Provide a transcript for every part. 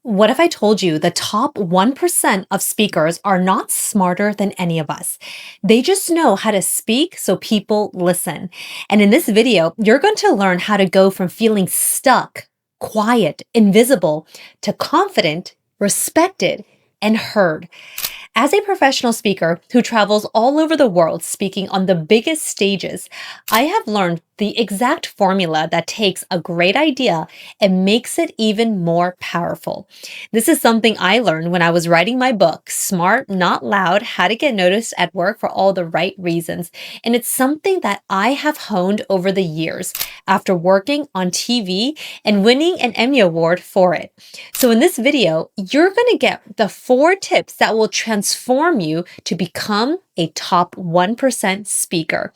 What if I told you the top 1% of speakers are not smarter than any of us? They just know how to speak so people listen. And in this video, you're going to learn how to go from feeling stuck, quiet, invisible to confident, respected, and heard. As a professional speaker who travels all over the world speaking on the biggest stages, I have learned the exact formula that takes a great idea and makes it even more powerful. This is something I learned when I was writing my book, Smart, Not Loud: How to Get Noticed at Work for All the Right Reasons. And it's something that I have honed over the years after working on TV and winning an Emmy Award for it. So, in this video, you're going to get the 4 tips that will transform you to become a top 1% speaker.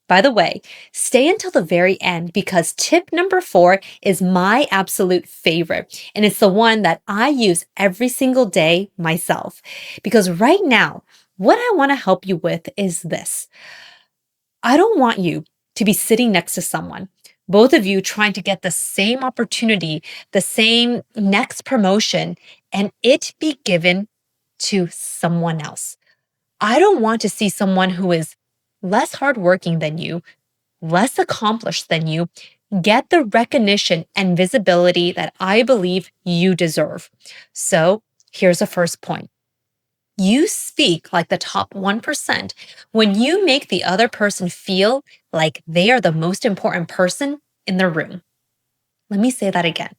By the way, stay until the very end because tip number 4 is my absolute favorite. And it's the one that I use every single day myself. Because right now, what I want to help you with is this. I don't want you to be sitting next to someone, both of you trying to get the same opportunity, the same next promotion, and it be given to someone else. I don't want to see someone who is less hardworking than you, less accomplished than you, get the recognition and visibility that I believe you deserve. So here's the first point. You speak like the top 1% when you make the other person feel like they are the most important person in the room. Let me say that again.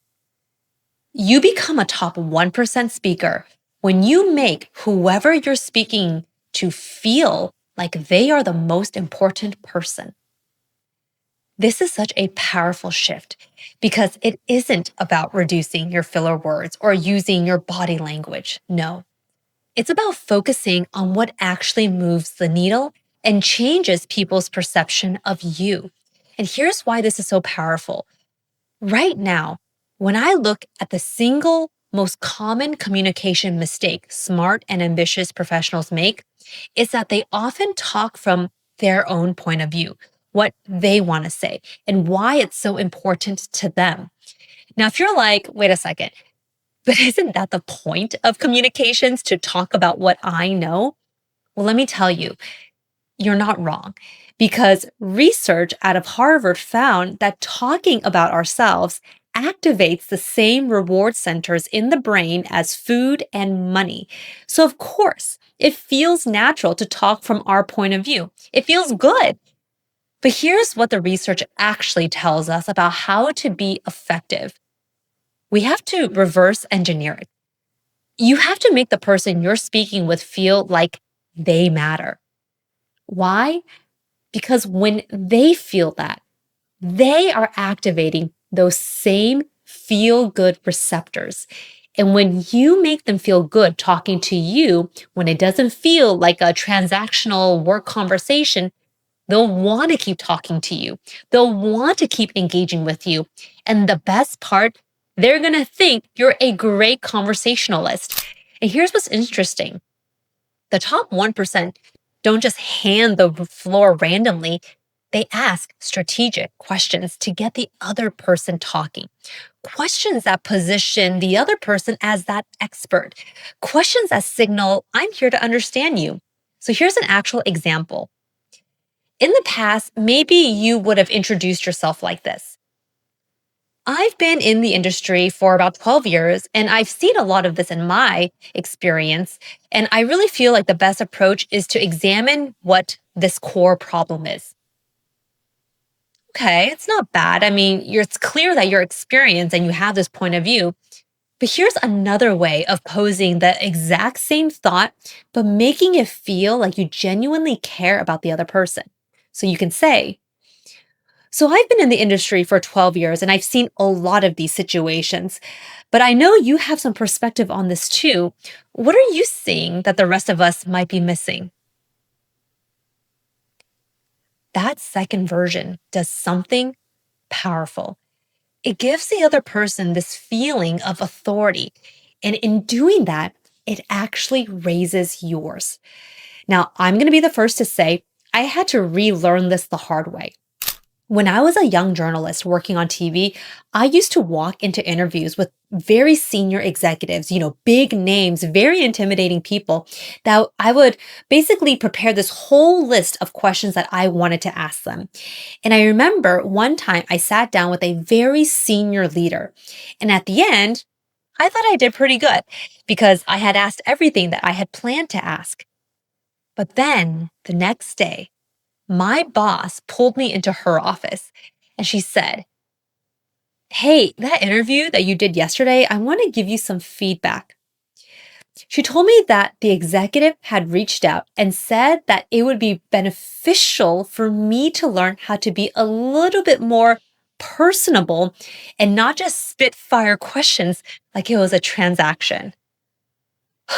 You become a top 1% speaker when you make whoever you're speaking to feel like they are the most important person. This is such a powerful shift because it isn't about reducing your filler words or using your body language. No, it's about focusing on what actually moves the needle and changes people's perception of you. And here's why this is so powerful. Right now, when I look at the single most common communication mistake smart and ambitious professionals make, is that they often talk from their own point of view, what they want to say, and why it's so important to them. Now, if you're like, wait a second, but isn't that the point of communications to talk about what I know? Well, let me tell you, you're not wrong. Because research out of Harvard found that talking about ourselves activates the same reward centers in the brain as food and money. So, of course, it feels natural to talk from our point of view. It feels good. But here's what the research actually tells us about how to be effective. We have to reverse engineer it. You have to make the person you're speaking with feel like they matter. Why? Because when they feel that, they are activating those same feel good receptors. And when you make them feel good talking to you, when it doesn't feel like a transactional work conversation, they'll want to keep talking to you. They'll want to keep engaging with you. And the best part, they're going to think you're a great conversationalist. And here's what's interesting. The top 1% don't just hand the floor randomly. They ask strategic questions to get the other person talking. Questions that position the other person as that expert. Questions that signal, I'm here to understand you. So here's an actual example. In the past, maybe you would have introduced yourself like this. I've been in the industry for about 12 years, and I've seen a lot of this in my experience. And I really feel like the best approach is to examine what this core problem is. Okay, it's not bad. I mean, it's clear that you're experienced and you have this point of view. But here's another way of posing the exact same thought, but making it feel like you genuinely care about the other person. So you can say, so I've been in the industry for 12 years and I've seen a lot of these situations, but I know you have some perspective on this too. What are you seeing that the rest of us might be missing? That second version does something powerful. It gives the other person this feeling of authority. And in doing that, it actually raises yours. Now, I'm going to be the first to say I had to relearn this the hard way. When I was a young journalist working on TV, I used to walk into interviews with very senior executives, big names, very intimidating people that I would basically prepare this whole list of questions that I wanted to ask them. And I remember one time I sat down with a very senior leader. And at the end, I thought I did pretty good because I had asked everything that I had planned to ask. But then the next day, my boss pulled me into her office and she said, "Hey, that interview that you did yesterday, I want to give you some feedback." She told me that the executive had reached out and said that it would be beneficial for me to learn how to be a little bit more personable and not just spitfire questions like it was a transaction.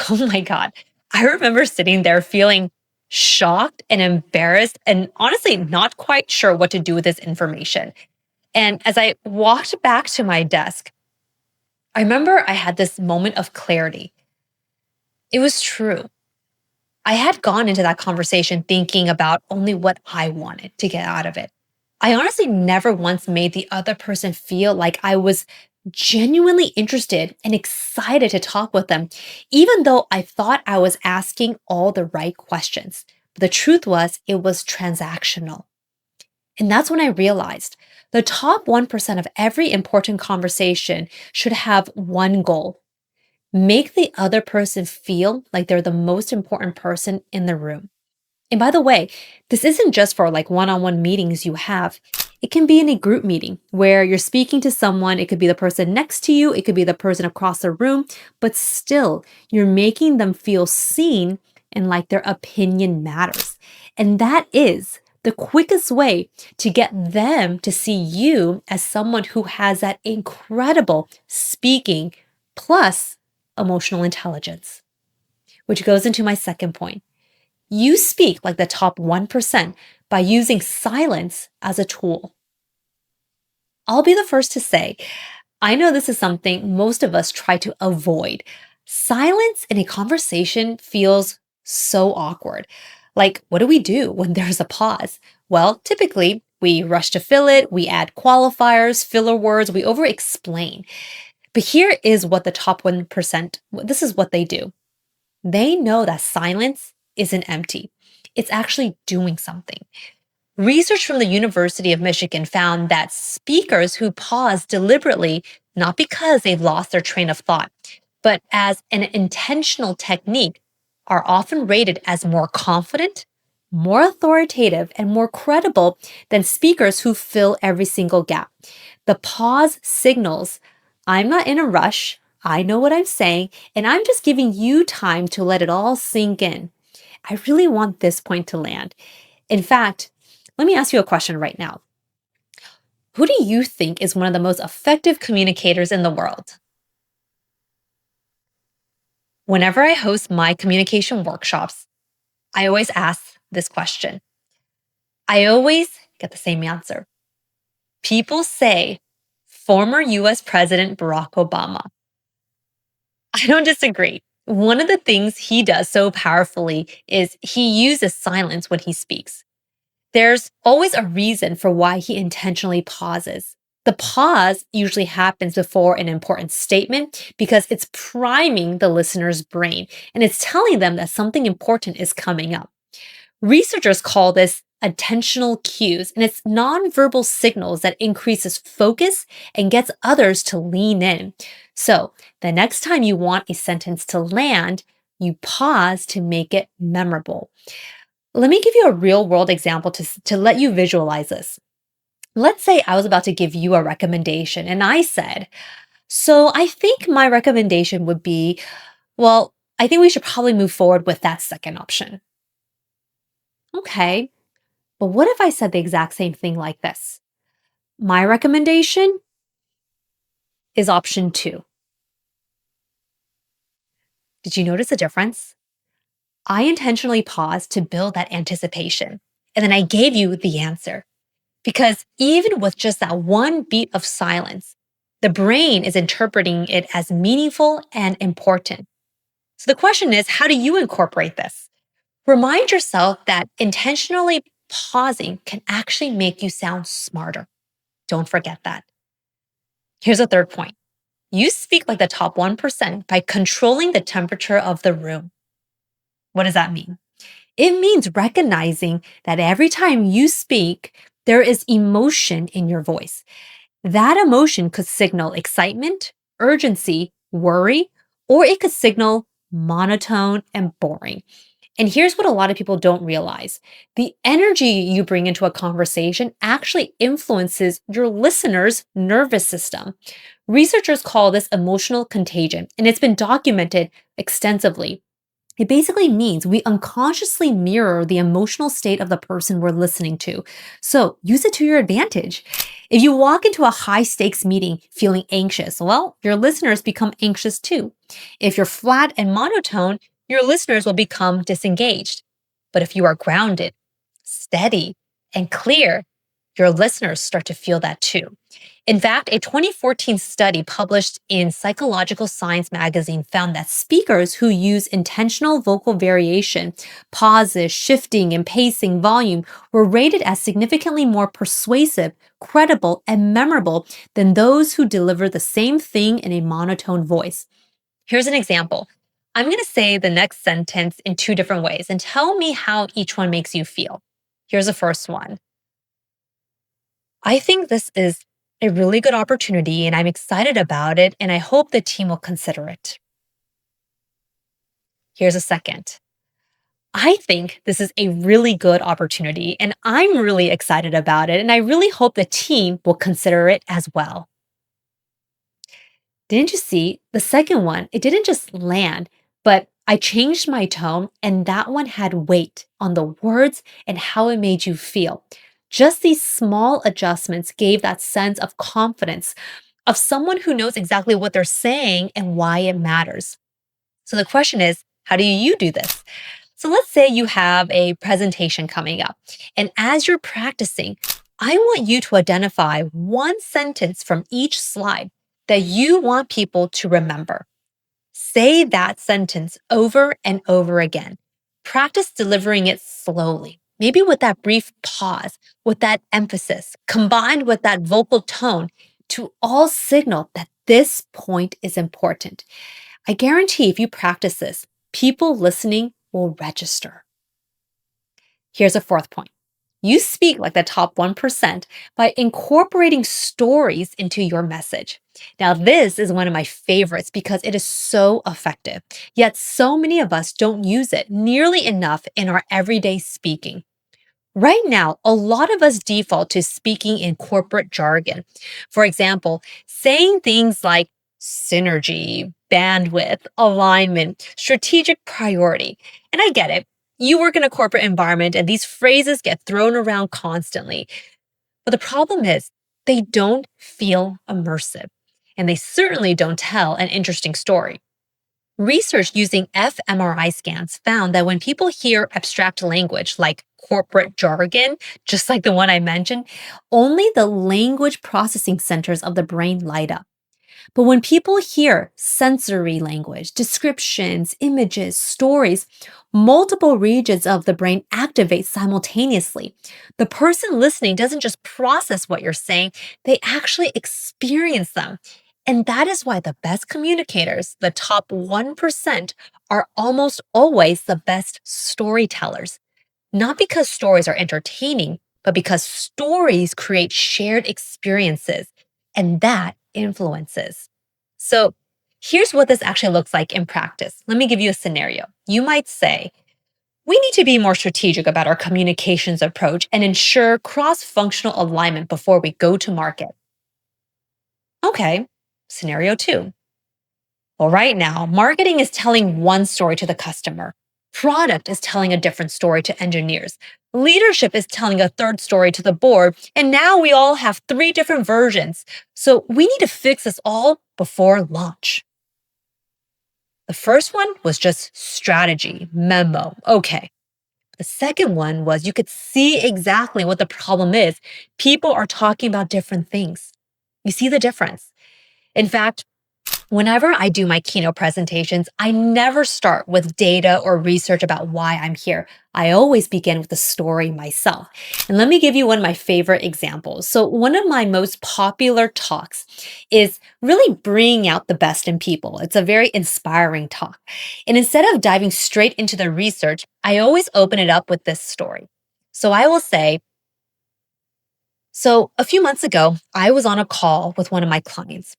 Oh my God. I remember sitting there feeling shocked and embarrassed and honestly not quite sure what to do with this information. And as I walked back to my desk, I remember I had this moment of clarity. It was true. I had gone into that conversation thinking about only what I wanted to get out of it. I honestly never once made the other person feel like I was genuinely interested and excited to talk with them, even though I thought I was asking all the right questions. But the truth was, it was transactional. And that's when I realized the top 1% of every important conversation should have one goal: make the other person feel like they're the most important person in the room. And by the way, this isn't just for like one on one meetings you have. It can be in a group meeting where you're speaking to someone. It could be the person next to you, it could be the person across the room, but still, you're making them feel seen and like their opinion matters. And that is the quickest way to get them to see you as someone who has that incredible speaking plus emotional intelligence, which goes into my second point. You speak like the top 1% by using silence as a tool. I'll be the first to say, I know this is something most of us try to avoid. Silence in a conversation feels so awkward. Like, what do we do when there's a pause? Well, typically, we rush to fill it, we add qualifiers, filler words, we over explain. But here is what the top 1%, this is what they do. They know that silence isn't empty. It's actually doing something. Research from the University of Michigan found that speakers who pause deliberately, not because they've lost their train of thought, but as an intentional technique, are often rated as more confident, more authoritative, and more credible than speakers who fill every single gap. The pause signals, I'm not in a rush, I know what I'm saying, and I'm just giving you time to let it all sink in. I really want this point to land. In fact, let me ask you a question right now. Who do you think is one of the most effective communicators in the world? Whenever I host my communication workshops, I always ask this question. I always get the same answer. People say former US President Barack Obama. I don't disagree. One of the things he does so powerfully is he uses silence when he speaks. There's always a reason for why he intentionally pauses. The pause usually happens before an important statement because it's priming the listener's brain and it's telling them that something important is coming up. Researchers call this attentional cues, and it's nonverbal signals that increases focus and gets others to lean in. So the next time you want a sentence to land, you pause to make it memorable. Let me give you a real world example to let you visualize this. Let's say I was about to give you a recommendation and I said, "So I think my recommendation would be, well, I think we should probably move forward with that second option." Okay, but what if I said the exact same thing like this? "My recommendation is option two." Did you notice the difference? I intentionally paused to build that anticipation, and then I gave you the answer. Because even with just that one beat of silence, the brain is interpreting it as meaningful and important. So the question is, how do you incorporate this? Remind yourself that intentionally pausing can actually make you sound smarter. Don't forget that. Here's a third point. You speak like the top 1% by controlling the temperature of the room. What does that mean? It means recognizing that every time you speak, there is emotion in your voice. That emotion could signal excitement, urgency, worry, or it could signal monotone and boring. And here's what a lot of people don't realize: the energy you bring into a conversation actually influences your listener's nervous system. Researchers call this emotional contagion, and it's been documented extensively. It basically means we unconsciously mirror the emotional state of the person we're listening to. So use it to your advantage. If you walk into a high stakes meeting feeling anxious, well, your listeners become anxious too. If you're flat and monotone, your listeners will become disengaged. But if you are grounded, steady, and clear, your listeners start to feel that too. In fact, a 2014 study published in Psychological Science magazine found that speakers who use intentional vocal variation, pauses, shifting, and pacing volume were rated as significantly more persuasive, credible, and memorable than those who deliver the same thing in a monotone voice. Here's an example. I'm going to say the next sentence in two different ways and tell me how each one makes you feel. Here's the first one. I think this is a really good opportunity and I'm excited about it, and I hope the team will consider it. Here's a second. I think this is a really good opportunity and I'm really excited about it, and I really hope the team will consider it as well. Didn't you see the second one? It didn't just land, but I changed my tone, and that one had weight on the words and how it made you feel. Just these small adjustments gave that sense of confidence of someone who knows exactly what they're saying and why it matters. So the question is, how do you do this? So let's say you have a presentation coming up, and as you're practicing, I want you to identify one sentence from each slide that you want people to remember. Say that sentence over and over again. Practice delivering it slowly, maybe with that brief pause, with that emphasis, combined with that vocal tone to all signal that this point is important. I guarantee if you practice this, people listening will register. Here's a fourth point. You speak like the top 1% by incorporating stories into your message. Now, this is one of my favorites because it is so effective, yet so many of us don't use it nearly enough in our everyday speaking. Right now, a lot of us default to speaking in corporate jargon. For example, saying things like synergy, bandwidth, alignment, strategic priority. And I get it. You work in a corporate environment and these phrases get thrown around constantly. But the problem is, they don't feel immersive. And they certainly don't tell an interesting story. Research using fMRI scans found that when people hear abstract language like corporate jargon, just like the one I mentioned, only the language processing centers of the brain light up. But when people hear sensory language, descriptions, images, stories, multiple regions of the brain activate simultaneously. The person listening doesn't just process what you're saying, they actually experience them. And that is why the best communicators, the top 1%, are almost always the best storytellers. Not because stories are entertaining, but because stories create shared experiences, and that influences. So here's what this actually looks like in practice. Let me give you a scenario. You might say, we need to be more strategic about our communications approach and ensure cross functional alignment before we go to market. Okay, scenario two. Well, right now, marketing is telling one story to the customer. Product is telling a different story to engineers. Leadership is telling a third story to the board. And now we all have three different versions. So we need to fix this all before launch. The first one was just strategy, memo. Okay. The second one was you could see exactly what the problem is. People are talking about different things. You see the difference. In fact, Whenever I do my keynote presentations, I never start with data or research about why I'm here. I always begin with the story myself. And let me give you one of my favorite examples. So, one of my most popular talks is really bringing out the best in people. It's a very inspiring talk. And instead of diving straight into the research, I always open it up with this story. So, I will say, a few months ago, I was on a call with one of my clients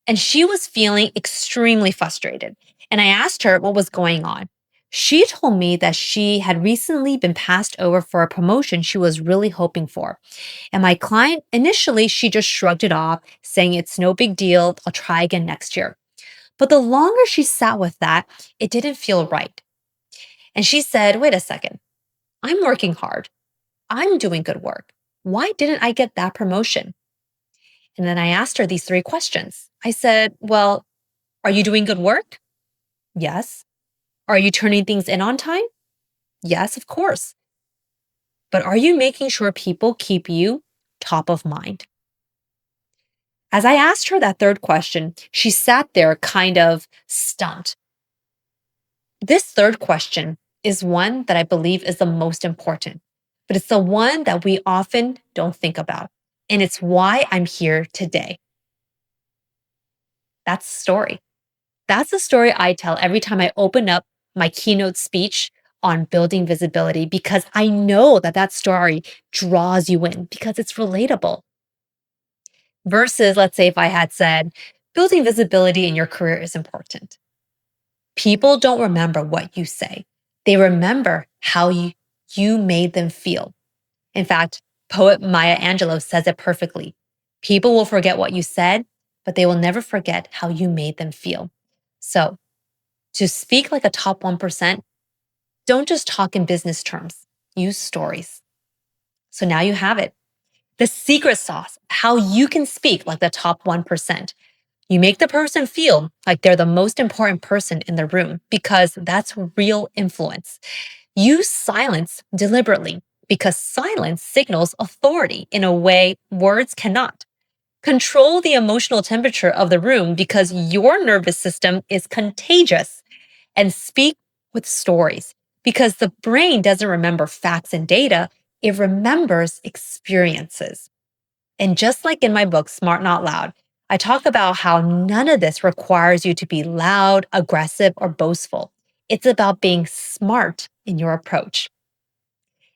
and she was feeling extremely frustrated. And I asked her what was going on. She told me that she had recently been passed over for a promotion she was really hoping for. And my client, initially, she just shrugged it off, saying it's no big deal. I'll try again next year. But the longer she sat with that, it didn't feel right. And she said, wait a second, I'm working hard. I'm doing good work. Why didn't I get that promotion? And then I asked her these three questions. I said, well, are you doing good work? Yes. Are you turning things in on time? Yes, of course. But are you making sure people keep you top of mind? As I asked her that third question, she sat there kind of stumped. This third question is one that I believe is the most important, but it's the one that we often don't think about. And it's why I'm here today. That's the story. That's the story I tell every time I open up my keynote speech on building visibility because I know that that story draws you in because it's relatable. Versus, let's say, if I had said, building visibility in your career is important. People don't remember what you say, they remember how you made them feel. In fact, poet Maya Angelou says it perfectly. People will forget what you said, but they will never forget how you made them feel. So, to speak like a top 1%, don't just talk in business terms, use stories. So now you have it. The secret sauce, how you can speak like the top 1%. You make the person feel like they're the most important person in the room because that's real influence. Use silence deliberately because silence signals authority in a way words cannot. Control the emotional temperature of the room because your nervous system is contagious, and speak with stories because the brain doesn't remember facts and data, it remembers experiences. And just like in my book, Smart Not Loud, I talk about how none of this requires you to be loud, aggressive, or boastful. It's about being smart in your approach.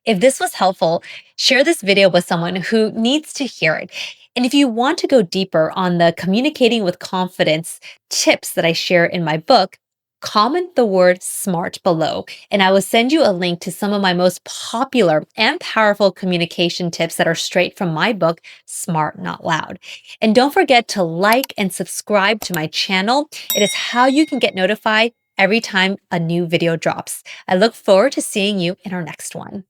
If this was helpful, share this video with someone who needs to hear it. And if you want to go deeper on the communicating with confidence tips that I share in my book, comment the word SMART below, and I will send you a link to some of my most popular and powerful communication tips that are straight from my book, Smart Not Loud. And don't forget to like and subscribe to my channel. It is how you can get notified every time a new video drops. I look forward to seeing you in our next one.